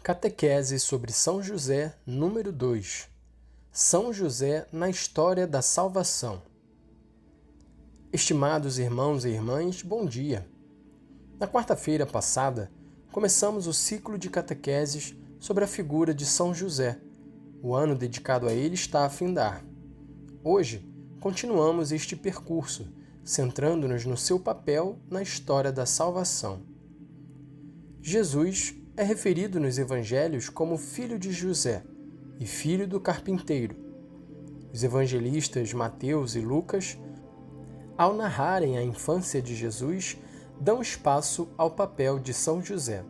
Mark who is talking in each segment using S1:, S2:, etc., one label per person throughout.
S1: Catequese sobre São José, número 2. São José na história da salvação. Estimados irmãos e irmãs, bom dia. Na quarta-feira passada, começamos o ciclo de catequeses sobre a figura de São José. O ano dedicado a ele está a findar. Hoje, continuamos este percurso, centrando-nos no seu papel na história da salvação. Jesus é referido nos evangelhos como filho de José e filho do carpinteiro. Os evangelistas Mateus e Lucas, ao narrarem a infância de Jesus, dão espaço ao papel de São José.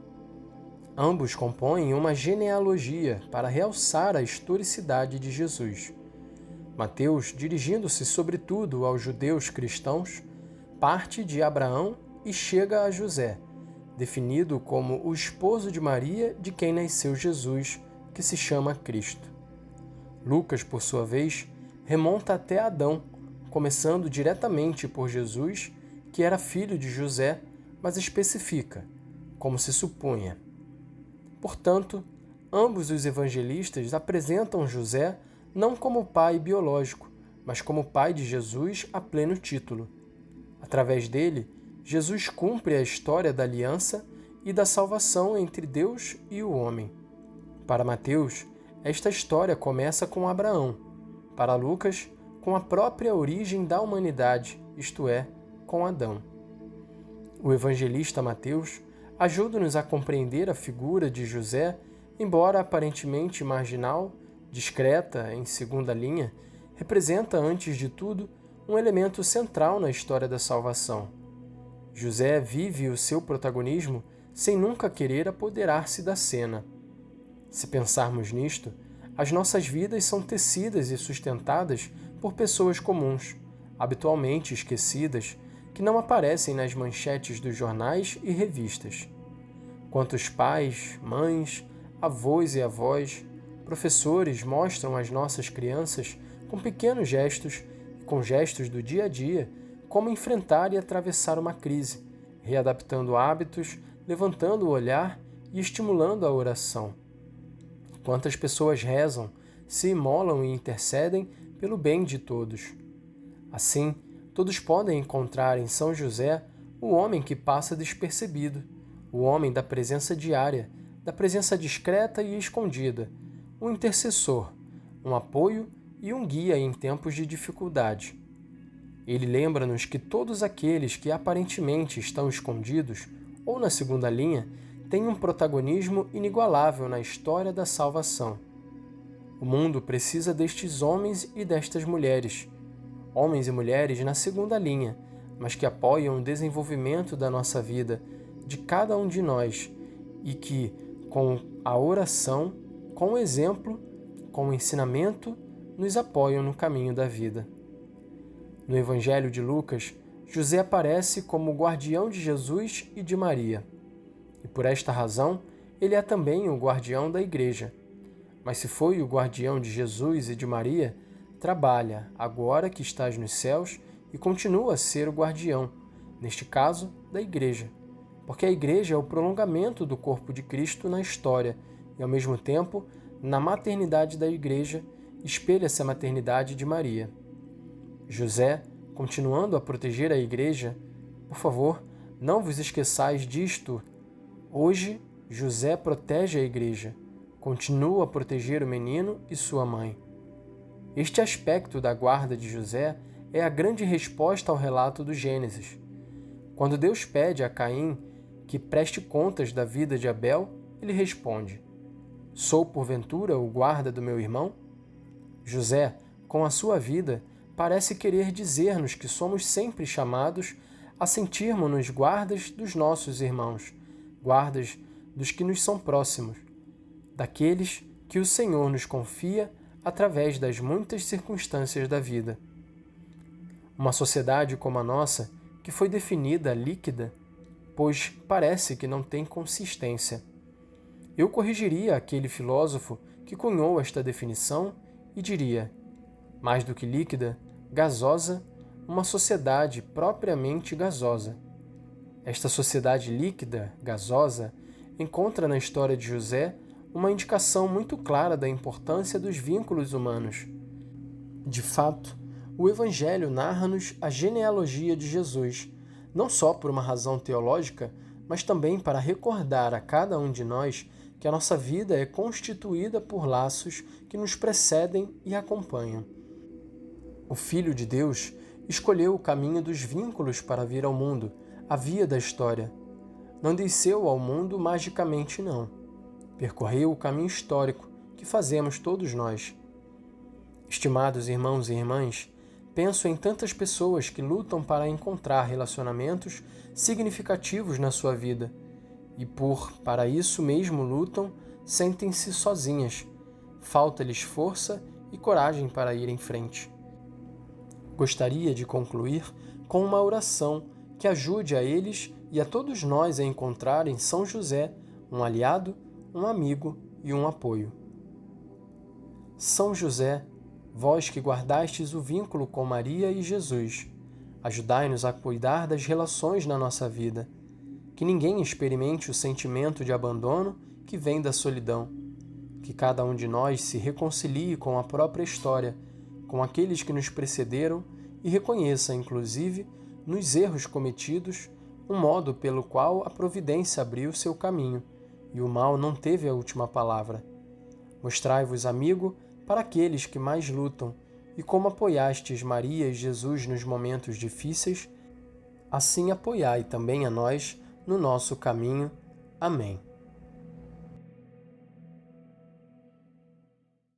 S1: Ambos compõem uma genealogia para realçar a historicidade de Jesus. Mateus, dirigindo-se sobretudo aos judeus cristãos, parte de Abraão e chega a José, definido como o esposo de Maria, de quem nasceu Jesus, que se chama Cristo. Lucas, por sua vez, remonta até Adão, começando diretamente por Jesus, que era filho de José, mas especifica, como se supunha. Portanto, ambos os evangelistas apresentam José não como pai biológico, mas como pai de Jesus a pleno título. Através dele, Jesus cumpre a história da aliança e da salvação entre Deus e o homem. Para Mateus, esta história começa com Abraão. Para Lucas, com a própria origem da humanidade, isto é, com Adão. O evangelista Mateus ajuda-nos a compreender a figura de José, embora aparentemente marginal, discreta, em segunda linha, representa, antes de tudo, um elemento central na história da salvação. José vive o seu protagonismo sem nunca querer apoderar-se da cena. Se pensarmos nisto, as nossas vidas são tecidas e sustentadas por pessoas comuns, habitualmente esquecidas, que não aparecem nas manchetes dos jornais e revistas. Quantos pais, mães, avós e avós, professores mostram às nossas crianças, com pequenos gestos e com gestos do dia a dia, como enfrentar e atravessar uma crise, readaptando hábitos, levantando o olhar e estimulando a oração. Quantas pessoas rezam, se imolam e intercedem pelo bem de todos. Assim, todos podem encontrar em São José o homem que passa despercebido, o homem da presença diária, da presença discreta e escondida, um intercessor, um apoio e um guia em tempos de dificuldade. Ele lembra-nos que todos aqueles que aparentemente estão escondidos, ou na segunda linha, têm um protagonismo inigualável na história da salvação. O mundo precisa destes homens e destas mulheres, homens e mulheres na segunda linha, mas que apoiam o desenvolvimento da nossa vida, de cada um de nós, e que, com a oração, com o exemplo, com o ensinamento, nos apoiam no caminho da vida. No Evangelho de Lucas, José aparece como guardião de Jesus e de Maria. E por esta razão, ele é também o guardião da Igreja. Mas se foi o guardião de Jesus e de Maria, trabalha, agora que estás nos céus, e continua a ser o guardião, neste caso, da Igreja. Porque a Igreja é o prolongamento do corpo de Cristo na história, e ao mesmo tempo, na maternidade da Igreja, espelha-se a maternidade de Maria. José, continuando a proteger a Igreja, por favor, não vos esqueçais disto. Hoje, José protege a Igreja, continua a proteger o menino e sua mãe. Este aspecto da guarda de José é a grande resposta ao relato do Gênesis. Quando Deus pede a Caim que preste contas da vida de Abel, ele responde: Sou porventura o guarda do meu irmão? José, com a sua vida, parece querer dizer-nos que somos sempre chamados a sentirmos-nos guardas dos nossos irmãos, guardas dos que nos são próximos, daqueles que o Senhor nos confia através das muitas circunstâncias da vida. Uma sociedade como a nossa, que foi definida líquida, pois parece que não tem consistência. Eu corrigiria aquele filósofo que cunhou esta definição e diria: mais do que líquida, gasosa, uma sociedade propriamente gasosa. Esta sociedade líquida, gasosa, encontra na história de José uma indicação muito clara da importância dos vínculos humanos. De fato, o Evangelho narra-nos a genealogia de Jesus, não só por uma razão teológica, mas também para recordar a cada um de nós que a nossa vida é constituída por laços que nos precedem e acompanham. O Filho de Deus escolheu o caminho dos vínculos para vir ao mundo, a via da história. Não desceu ao mundo magicamente, não. Percorreu o caminho histórico que fazemos todos nós. Estimados irmãos e irmãs, penso em tantas pessoas que lutam para encontrar relacionamentos significativos na sua vida e, para isso mesmo lutam, sentem-se sozinhas. Falta-lhes força e coragem para ir em frente. Gostaria de concluir com uma oração que ajude a eles e a todos nós a encontrar em São José um aliado, um amigo e um apoio. São José, vós que guardastes o vínculo com Maria e Jesus, ajudai-nos a cuidar das relações na nossa vida, que ninguém experimente o sentimento de abandono que vem da solidão, que cada um de nós se reconcilie com a própria história, com aqueles que nos precederam e reconheça, inclusive, nos erros cometidos, um modo pelo qual a providência abriu seu caminho e o mal não teve a última palavra. Mostrai-vos amigo para aqueles que mais lutam, e como apoiastes Maria e Jesus nos momentos difíceis, assim apoiai também a nós no nosso caminho. Amém.